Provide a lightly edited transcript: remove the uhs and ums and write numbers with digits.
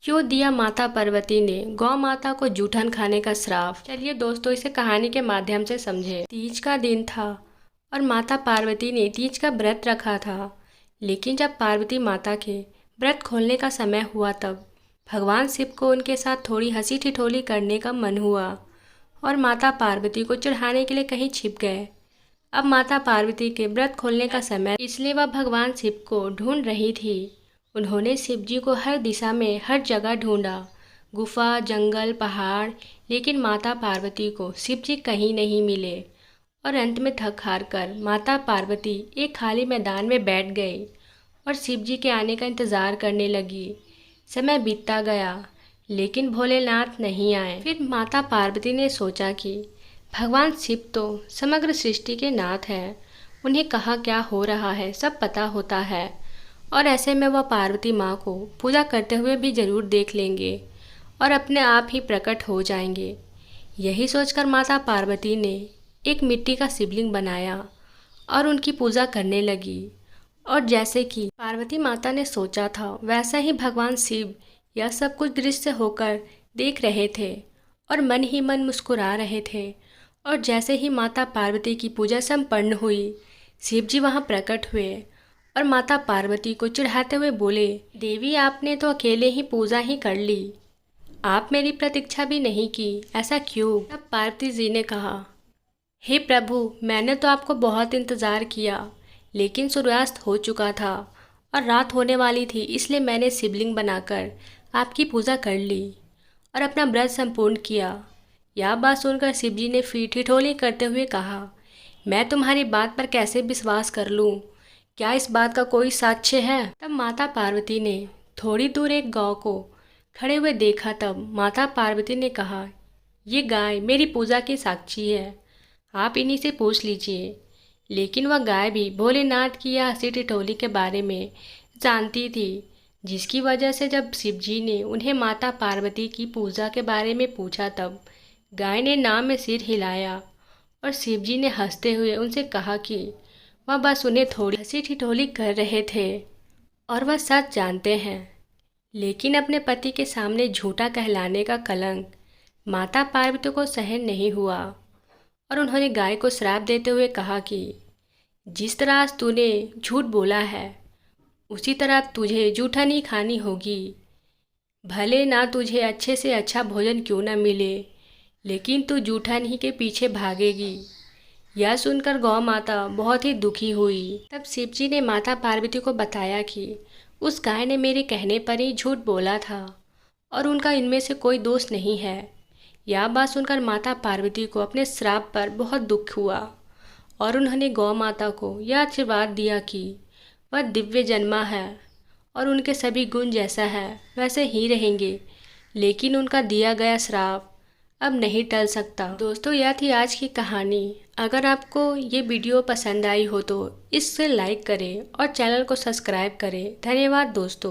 क्यों दिया माता पार्वती ने गौ माता को जूठन खाने का श्राप। चलिए दोस्तों, इसे कहानी के माध्यम से समझे। तीज का दिन था और माता पार्वती ने तीज का व्रत रखा था। लेकिन जब पार्वती माता के व्रत खोलने का समय हुआ तब भगवान शिव को उनके साथ थोड़ी हंसी ठिठोली करने का मन हुआ और माता पार्वती को चिढ़ाने के लिए कहीं छिप गए। अब माता पार्वती के व्रत खोलने का समय, इसलिए वह भगवान शिव को ढूंढ रही थी। उन्होंने शिव जी को हर दिशा में हर जगह ढूंढा, गुफा, जंगल, पहाड़, लेकिन माता पार्वती को शिव जी कहीं नहीं मिले। और अंत में थक हार कर माता पार्वती एक खाली मैदान में बैठ गई और शिव जी के आने का इंतज़ार करने लगी। समय बीतता गया लेकिन भोलेनाथ नहीं आए। फिर माता पार्वती ने सोचा कि भगवान शिव तो समग्र सृष्टि के नाथ हैं, उन्हें कहाँ क्या हो रहा है सब पता होता है और ऐसे में वह पार्वती माँ को पूजा करते हुए भी ज़रूर देख लेंगे और अपने आप ही प्रकट हो जाएंगे। यही सोचकर माता पार्वती ने एक मिट्टी का शिवलिंग बनाया और उनकी पूजा करने लगी। और जैसे कि पार्वती माता ने सोचा था वैसा ही भगवान शिव यह सब कुछ दृश्य होकर देख रहे थे और मन ही मन मुस्कुरा रहे थे। और जैसे ही माता पार्वती की पूजा संपन्न हुई, शिव जी वहाँ प्रकट हुए और माता पार्वती को चिढ़ाते हुए बोले, देवी आपने तो अकेले ही पूजा ही कर ली, आप मेरी प्रतीक्षा भी नहीं की, ऐसा क्यों। तब पार्वती जी ने कहा, हे प्रभु, मैंने तो आपको बहुत इंतज़ार किया लेकिन सूर्यास्त हो चुका था और रात होने वाली थी, इसलिए मैंने शिवलिंग बनाकर आपकी पूजा कर ली और अपना व्रत संपूर्ण किया। यह बात सुनकर शिव जी ने फिर ठिठोली करते हुए कहा, मैं तुम्हारी बात पर कैसे विश्वास कर लूँ, क्या इस बात का कोई साक्ष्य है। तब माता पार्वती ने थोड़ी दूर एक गाय को खड़े हुए देखा। तब माता पार्वती ने कहा, ये गाय मेरी पूजा की साक्षी है, आप इन्हीं से पूछ लीजिए। लेकिन वह गाय भी भोलेनाथ की यह हंसी ठिठोली के बारे में जानती थी, जिसकी वजह से जब शिव जी ने उन्हें माता पार्वती की पूजा के बारे में पूछा तब गाय ने नाम में सिर हिलाया और शिव जी ने हंसते हुए उनसे कहा कि वह बस उन्हें थोड़ी हंसी ठिठोली कर रहे थे और वह सच जानते हैं। लेकिन अपने पति के सामने झूठा कहलाने का कलंक माता पार्वती को सहन नहीं हुआ और उन्होंने गाय को श्राप देते हुए कहा कि जिस तरह आज तूने झूठ बोला है उसी तरह तुझे जूठन ही खानी होगी। भले ना तुझे अच्छे से अच्छा भोजन क्यों ना मिले, लेकिन तू जूठन ही के पीछे भागेगी। यह सुनकर गौ माता बहुत ही दुखी हुई। तब शिव जी ने माता पार्वती को बताया कि उस गाय ने मेरे कहने पर ही झूठ बोला था और उनका इनमें से कोई दोष नहीं है। यह बात सुनकर माता पार्वती को अपने श्राप पर बहुत दुख हुआ और उन्होंने गौ माता को यह आशीर्वाद दिया कि वह दिव्य जन्मा है और उनके सभी गुण जैसा है वैसे ही रहेंगे, लेकिन उनका दिया गया श्राप अब नहीं टल सकता। दोस्तों, यह थी आज की कहानी। अगर आपको ये वीडियो पसंद आई हो तो इससे लाइक करें और चैनल को सब्सक्राइब करें। धन्यवाद दोस्तों।